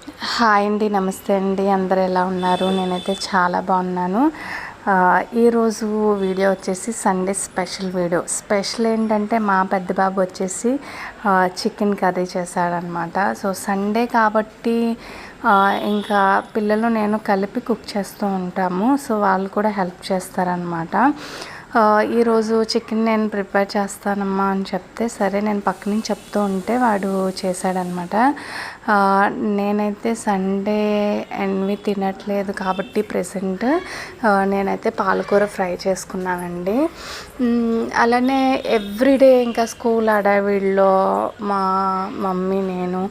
Hi అండి, నమస్తే అండి. అందరు ఎలా ఉన్నారు? నేనైతే చాలా బాగున్నాను. ఈరోజు వీడియో వచ్చేసి సండే స్పెషల్ వీడియో. స్పెషల్ ఏంటంటే మా పెద్ద బాబు వచ్చేసి చికెన్ కర్రీ చేశాడనమాట. సో సండే కాబట్టి ఇంకా పిల్లలు నేను కలిపి కుక్ చేస్తూ ఉంటాము. సో వాళ్ళు కూడా హెల్ప్ చేస్తారనమాట. ఈరోజు చికెన్ నేను ప్రిపేర్ చేస్తానమ్మా అని చెప్తే సరే నేను పక్క నుంచి చెప్తూ ఉంటే వాడు చేశాడనమాట. నేనైతే సండే ఎన్వి తినట్లేదు కాబట్టి ప్రెసెంట్ నేనైతే పాలకూర ఫ్రై చేసుకున్నానండి. అలానే ఎవ్రీడే ఇంకా స్కూల్ హడావిడిలో మా మమ్మీ నేను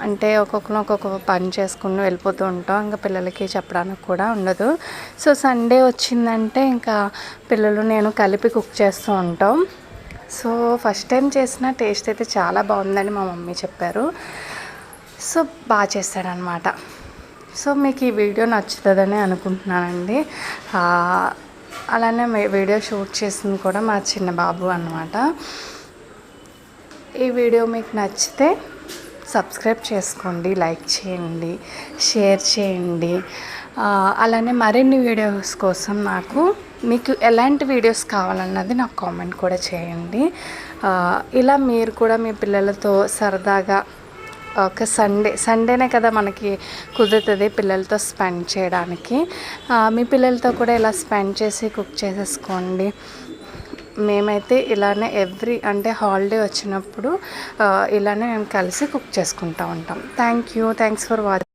అంటే ఒక్కొక్క పని చేసుకుని వెళ్ళిపోతూ ఉంటాం. ఇంకా పిల్లలకి చెప్పడానికి కూడా ఉండదు. సో సండే వచ్చిందంటే ఇంకా పిల్లలు నేను కలిపి కుక్ చేస్తూ ఉంటాం. సో ఫస్ట్ టైం చేసిన టేస్ట్ అయితే చాలా బాగుందని మా మమ్మీ చెప్పారు. సో బాగా చేస్తాడనమాట. సో మీకు ఈ వీడియో నచ్చుతుందని అనుకుంటున్నానండి. అలానే వీడియో షూట్ చేసింది కూడా మా చిన్న బాబు అన్నమాట. ఈ వీడియో మీకు నచ్చితే సబ్స్క్రైబ్ చేసుకోండి, లైక్ చేయండి, షేర్ చేయండి. అలానే మరిన్ని వీడియోస్ కోసం మీకు ఎలాంటి వీడియోస్ కావాలన్నది నాకు కామెంట్ కూడా చేయండి. ఇలా మీరు కూడా మీ పిల్లలతో సరదాగా ఒక సండేనే కదా మనకి కుదురుతుంది పిల్లలతో స్పెండ్ చేయడానికి. మీ పిల్లలతో కూడా ఇలా స్పెండ్ చేసి కుక్ చేసేసుకోండి. మేమైతే ఇలానే అంటే హాలిడే వచ్చినప్పుడు ఇలానే మేము కలిసి కుక్ చేసుకుంటూ ఉంటాం. Thanks for watching.